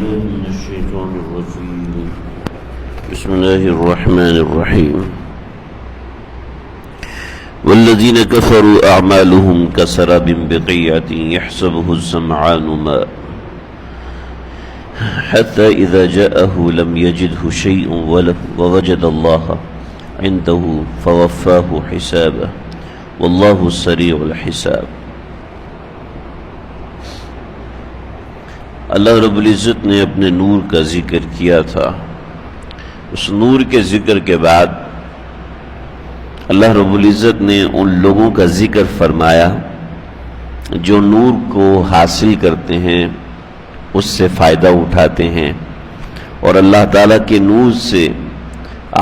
بالله من الشيطان الرجيم. بسم الله الرحمن الرحيم. والذين كفروا أعمالهم كسراب بقيعة يحسبه الظمآن ماء حتى إذا جاءه لم يجده شيء ووجد الله عنده فوفاه حسابه والله سريع الحساب. اللہ رب العزت نے اپنے نور کا ذکر کیا تھا. اس نور کے ذکر کے بعد اللہ رب العزت نے ان لوگوں کا ذکر فرمایا جو نور کو حاصل کرتے ہیں، اس سے فائدہ اٹھاتے ہیں اور اللہ تعالیٰ کے نور سے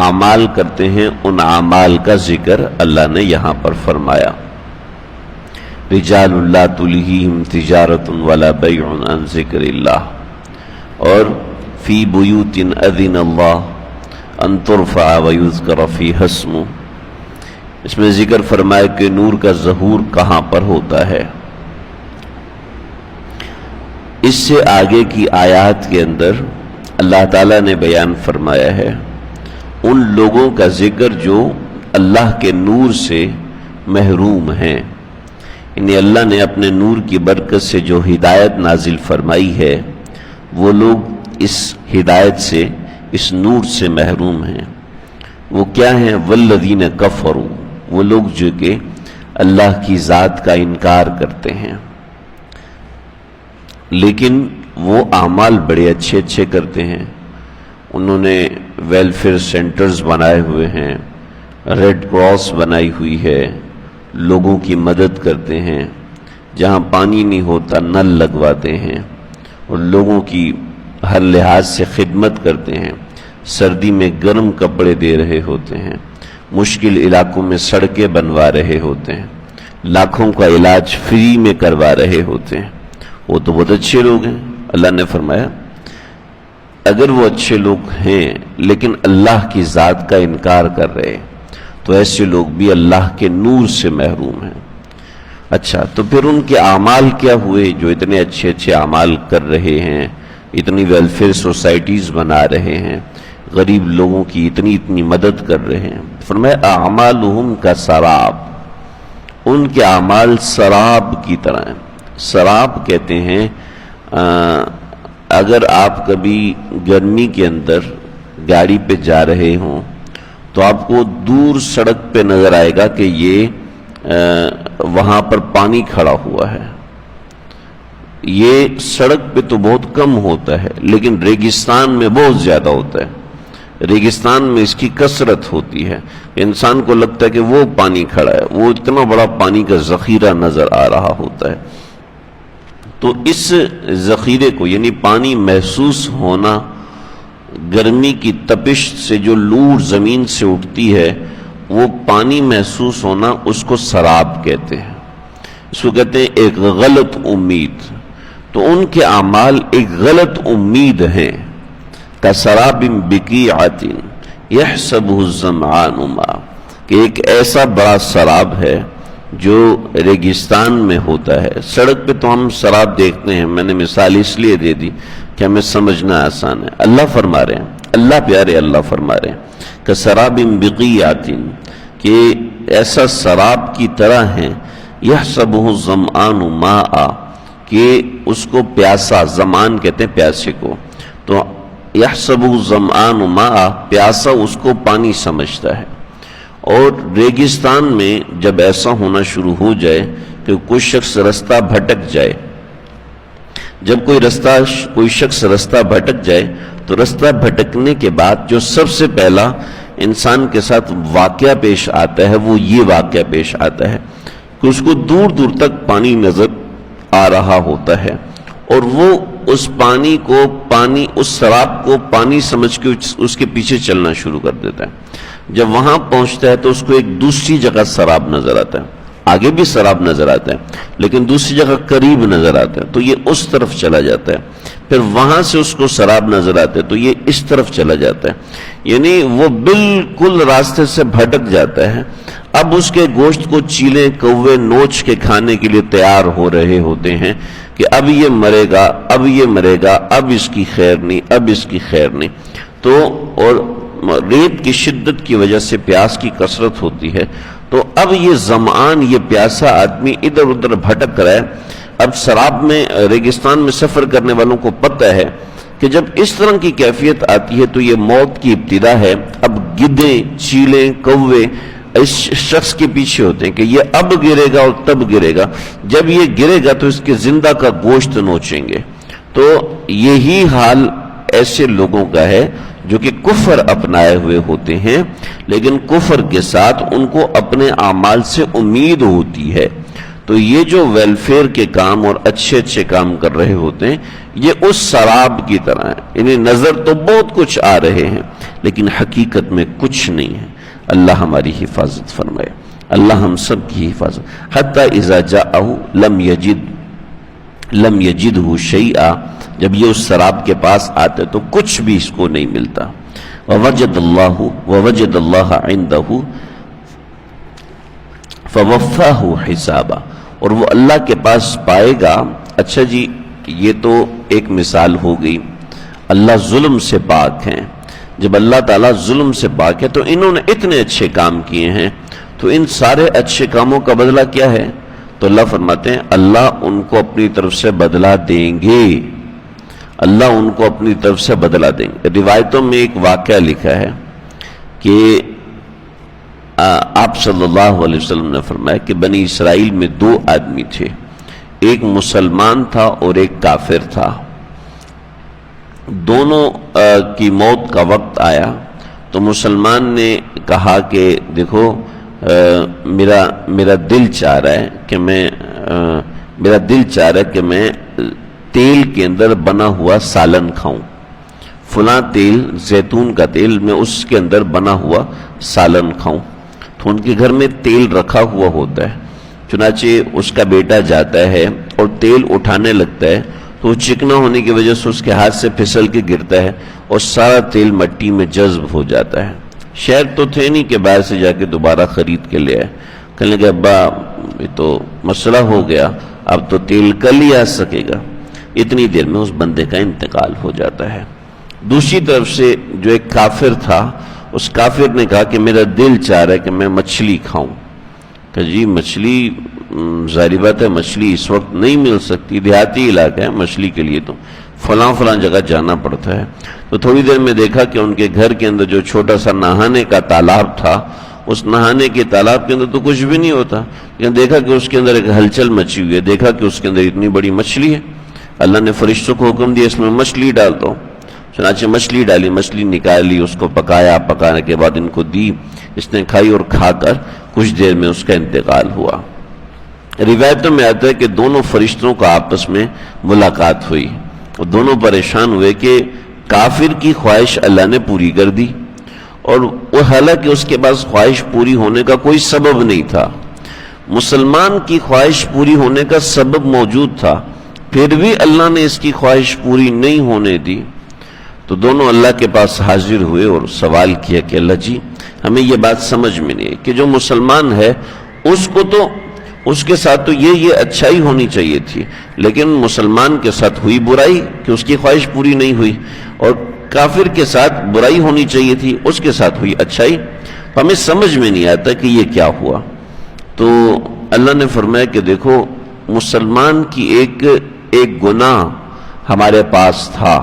اعمال کرتے ہیں. ان اعمال کا ذکر اللہ نے یہاں پر فرمایا. رجال لا تلہیہم تجارت ولا بیع عن ذکر اللہ، اور فی بیوت اذن اللہ ان ترفع ویذکر فیہا اسمہ. اس میں ذکر فرمایا کہ نور کا ظہور کہاں پر ہوتا ہے. اس سے آگے کی آیات کے اندر اللہ تعالیٰ نے بیان فرمایا ہے ان لوگوں کا ذکر جو اللہ کے نور سے محروم ہیں. یعنی اللہ نے اپنے نور کی برکت سے جو ہدایت نازل فرمائی ہے وہ لوگ اس ہدایت سے، اس نور سے محروم ہیں. وہ کیا ہیں؟ والذین کفروا، وہ لوگ جو کہ اللہ کی ذات کا انکار کرتے ہیں لیکن وہ اعمال بڑے اچھے اچھے کرتے ہیں. انہوں نے ویلفیئر سینٹرز بنائے ہوئے ہیں، ریڈ کراس بنائی ہوئی ہے، لوگوں کی مدد کرتے ہیں، جہاں پانی نہیں ہوتا نل لگواتے ہیں اور لوگوں کی ہر لحاظ سے خدمت کرتے ہیں. سردی میں گرم کپڑے دے رہے ہوتے ہیں، مشکل علاقوں میں سڑکیں بنوا رہے ہوتے ہیں، لاکھوں کا علاج فری میں کروا رہے ہوتے ہیں. وہ تو بہت اچھے لوگ ہیں. اللہ نے فرمایا اگر وہ اچھے لوگ ہیں لیکن اللہ کی ذات کا انکار کر رہے تو ایسے لوگ بھی اللہ کے نور سے محروم ہیں. اچھا، تو پھر ان کے اعمال کیا ہوئے جو اتنے اچھے اچھے اعمال کر رہے ہیں، اتنی ویلفیئر سوسائٹیز بنا رہے ہیں، غریب لوگوں کی اتنی مدد کر رہے ہیں. فرمایا اعمالہم کا سراب، ان کے اعمال سراب کی طرح ہیں. سراب کہتے ہیں اگر آپ کبھی گرمی کے اندر گاڑی پہ جا رہے ہوں تو آپ کو دور سڑک پہ نظر آئے گا کہ یہ وہاں پر پانی کھڑا ہوا ہے. یہ سڑک پہ تو بہت کم ہوتا ہے لیکن ریگستان میں بہت زیادہ ہوتا ہے. ریگستان میں اس کی کثرت ہوتی ہے. انسان کو لگتا ہے کہ وہ پانی کھڑا ہے، وہ اتنا بڑا پانی کا ذخیرہ نظر آ رہا ہوتا ہے. تو اس ذخیرے کو، یعنی پانی محسوس ہونا، گرمی کی تپش سے جو لو زمین سے اٹھتی ہے وہ پانی محسوس ہونا، اس کو سراب کہتے ہیں. اس کو کہتے ہیں ایک غلط امید. تو ان کے اعمال ایک غلط امید ہیں. کسراب بقیعۃ یحسبہ الظمآن ماء، کہ ایک ایسا بڑا سراب ہے جو ریگستان میں ہوتا ہے. سڑک پہ تو ہم سراب دیکھتے ہیں، میں نے مثال اس لیے دے دی کہ ہمیں سمجھنا آسان ہے. اللہ فرما رہے ہیں، اللہ پیارے اللہ فرما رہے ہیں کہ سراب بقیعۃ، کہ ایسا سراب کی طرح ہے، یحسبہ الظمآن ماء، کہ اس کو پیاسا، زمان کہتے ہیں پیاسے کو، تو یحسبہ الظمآن ماء، پیاسا اس کو پانی سمجھتا ہے. اور ریگستان میں جب ایسا ہونا شروع ہو جائے کہ کوئی شخص رستہ بھٹک جائے، جب کوئی شخص رستہ بھٹک جائے تو رستہ بھٹکنے کے بعد جو سب سے پہلا انسان کے ساتھ واقعہ پیش آتا ہے وہ یہ واقعہ پیش آتا ہے کہ اس کو دور دور تک پانی نظر آ رہا ہوتا ہے اور وہ اس پانی کو، اس سراب کو پانی سمجھ کے اس کے پیچھے چلنا شروع کر دیتا ہے. جب وہاں پہنچتا ہے تو اس کو ایک دوسری جگہ سراب نظر آتا ہے. آگے بھی سراب نظر آتا ہے لیکن دوسری جگہ قریب نظر آتا ہے تو یہ اس طرف چلا جاتا ہے. پھر وہاں سے اس کو سراب نظر آتا ہے تو یہ اس طرف چلا جاتا ہے، یعنی وہ بالکل راستے سے بھٹک جاتا ہے۔ اب اس کے گوشت کو چیلیں کوے نوچ کے کھانے کے لیے تیار ہو رہے ہوتے ہیں کہ اب یہ مرے گا، اب یہ مرے گا، اب اس کی خیر نہیں، اب اس کی خیر نہیں۔ تو اور ریت کی شدت کی وجہ سے پیاس کی کثرت ہوتی ہے، تو اب یہ ظمآن، یہ پیاسا آدمی ادھر ادھر بھٹک رہا ہے۔ اب سراب میں، ریگستان میں سفر کرنے والوں کو پتہ ہے کہ جب اس طرح کی کیفیت آتی ہے تو یہ موت کی ابتدا ہے۔ اب گدھیں، چیلیں، کوے اس شخص کے پیچھے ہوتے ہیں کہ یہ اب گرے گا اور تب گرے گا، جب یہ گرے گا تو اس کے زندہ کا گوشت نوچیں گے۔ تو یہی حال ایسے لوگوں کا ہے جو کہ کفر اپنائے ہوئے ہوتے ہیں، لیکن کفر کے ساتھ ان کو اپنے اعمال سے امید ہوتی ہے۔ تو یہ جو ویلفیئر کے کام اور اچھے اچھے کام کر رہے ہوتے ہیں، یہ اس سراب کی طرح ہے، انہیں نظر تو بہت کچھ آ رہے ہیں لیکن حقیقت میں کچھ نہیں ہے۔ اللہ ہماری حفاظت فرمائے، اللہ ہم سب کی حفاظت۔ حتی اذا جاءہ لم یجدہ شیئا، جب یہ اس سراب کے پاس آتے تو کچھ بھی اس کو نہیں ملتا۔ ووجد اللہ عندہ فوفاہ حسابا، اور وہ اللہ کے پاس پائے گا۔ اچھا جی، یہ تو ایک مثال ہو گئی، اللہ ظلم سے پاک ہیں۔ جب اللہ تعالیٰ ظلم سے پاک ہے تو انہوں نے اتنے اچھے کام کیے ہیں، تو ان سارے اچھے کاموں کا بدلہ کیا ہے؟ تو اللہ فرماتے ہیں اللہ ان کو اپنی طرف سے بدلہ دیں گے، اللہ ان کو اپنی طرف سے بدلہ دیں گے۔ روایتوں میں ایک واقعہ لکھا ہے کہ آپ صلی اللہ علیہ وسلم نے فرمایا کہ بنی اسرائیل میں دو آدمی تھے، ایک مسلمان تھا اور ایک کافر تھا۔ دونوں کی موت کا وقت آیا تو مسلمان نے کہا کہ دیکھو میرا دل چاہ رہا ہے کہ میں تیل کے اندر بنا ہوا سالن کھاؤں، فلاں تیل، زیتون کا تیل، میں اس کے اندر بنا ہوا سالن کھاؤں۔ تو ان کے گھر میں تیل رکھا ہوا ہوتا ہے، چنانچہ اس کا بیٹا جاتا ہے اور تیل اٹھانے لگتا ہے تو چکنا ہونے کی وجہ سے اس کے ہاتھ سے پھسل کے گرتا ہے اور سارا تیل مٹی میں جذب ہو جاتا ہے۔ شہر تو تھے نہیں کہ باہر سے جا کے دوبارہ خرید کے لے آئے، کہنے لگے ابا یہ تو مسئلہ ہو گیا، اب تو تیل کل ہی آ سکے گا۔ اتنی دیر میں اس بندے کا انتقال ہو جاتا ہے۔ دوسری طرف سے جو ایک کافر تھا، اس کافر نے کہا کہ میرا دل چاہ رہا ہے کہ میں مچھلی کھاؤں۔ کہ جی مچھلی، ظاہر بات ہے مچھلی اس وقت نہیں مل سکتی، دیہاتی علاقہ ہے، مچھلی کے لیے تو فلاں جگہ جانا پڑتا ہے۔ تو تھوڑی دیر میں دیکھا کہ ان کے گھر کے اندر جو چھوٹا سا نہانے کا تالاب تھا، اس نہانے کے تالاب کے اندر تو کچھ بھی نہیں ہوتا، لیکن دیکھا کہ اس کے اندر ایک ہلچل مچی ہوئی ہے، دیکھا کہ اس کے اندر اتنی بڑی مچھلی ہے۔ اللہ نے فرشتوں کو حکم دیا اس میں مچھلی ڈال دو، چنانچہ مچھلی ڈالی، مچھلی نکالی، اس کو پکایا، پکانے کے بعد ان کو دی، اس نے کھائی اور کھا کر کچھ دیر میں اس کا انتقال ہوا۔ روایتوں میں آتا ہے کہ دونوں فرشتوں کا آپس میں ملاقات ہوئی اور دونوں پریشان ہوئے کہ کافر کی خواہش اللہ نے پوری کر دی، اور وہ حالانکہ اس کے پاس خواہش پوری ہونے کا کوئی سبب نہیں تھا، مسلمان کی خواہش پوری ہونے کا سبب موجود تھا، پھر بھی اللہ نے اس کی خواہش پوری نہیں ہونے دی۔ تو دونوں اللہ کے پاس حاضر ہوئے اور سوال کیا کہ اللہ جی ہمیں یہ بات سمجھ میں نہیں ہے کہ جو مسلمان ہے اس کے ساتھ تو یہ اچھائی ہونی چاہیے تھی، لیکن مسلمان کے ساتھ ہوئی برائی کہ اس کی خواہش پوری نہیں ہوئی، اور کافر کے ساتھ برائی ہونی چاہیے تھی، اس کے ساتھ ہوئی اچھائی، تو ہمیں سمجھ میں نہیں آتا کہ یہ کیا ہوا۔ تو اللہ نے فرمایا کہ دیکھو مسلمان کی ایک گناہ ہمارے پاس تھا،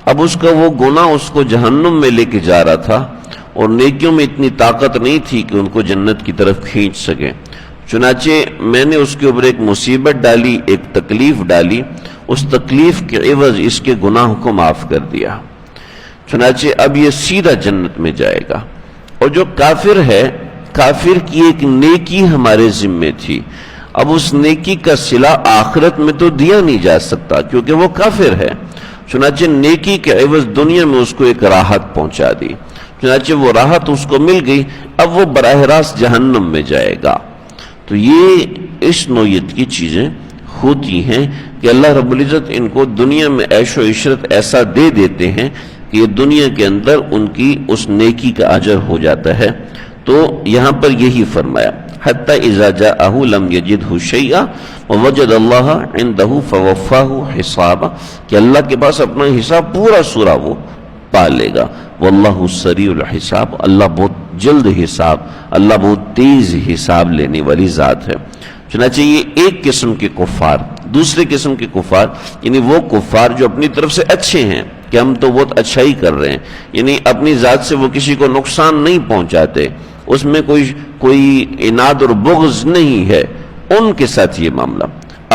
اب اس کا وہ گناہ اس کو جہنم میں لے کے جا رہا تھا، اور نیکیوں میں اتنی طاقت نہیں تھی کہ ان کو جنت کی طرف کھینچ سکے، چنانچہ میں نے اس کے اوپر ایک مصیبت ڈالی، ایک تکلیف ڈالی، اس تکلیف کے عوض اس کے گناہ کو معاف کر دیا، چنانچہ اب یہ سیدھا جنت میں جائے گا۔ اور جو کافر ہے، کافر کی ایک نیکی ہمارے ذمے تھی، اب اس نیکی کا صلہ آخرت میں تو دیا نہیں جا سکتا کیونکہ وہ کافر ہے، چنانچہ نیکی کے عوض دنیا میں اس کو ایک راحت پہنچا دی، چنانچہ وہ راحت اس کو مل گئی، اب وہ براہ راست جہنم میں جائے گا۔ تو یہ اس نوعیت کی چیزیں ہوتی ہیں کہ اللہ رب العزت ان کو دنیا میں عیش و عشرت ایسا دے دیتے ہیں کہ یہ دنیا کے اندر ان کی اس نیکی کا اجر ہو جاتا ہے. تو یہاں پر یہی فرمایا حتی اذا جاءہ لم یجدہ شیئا ووجد اللہ عندہ فوفاہ حسابا، کہ اللہ کے پاس اپنا حساب پورا سورا وہ پا لے گا. واللہ سریع الحساب، اللہ بہت جلد حساب، اللہ بہت تیز حساب لینے والی ذات ہے. چنانچہ یہ ایک قسم کے کفار. دوسرے قسم کے کفار یعنی وہ کفار جو اپنی طرف سے اچھے ہیں کہ ہم تو بہت اچھا ہی کر رہے ہیں، یعنی اپنی ذات سے وہ کسی کو نقصان نہیں پہنچاتے، اس میں کوئی عناد اور بغض نہیں ہے، ان کے ساتھ یہ معاملہ.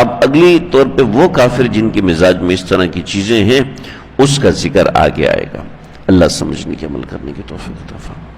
اب اگلی طور پہ وہ کافر جن کے مزاج میں اس طرح کی چیزیں ہیں اس کا ذکر آگے آئے گا. اللہ سمجھنے کے عمل کرنے کی توفیق عطا فرمائے.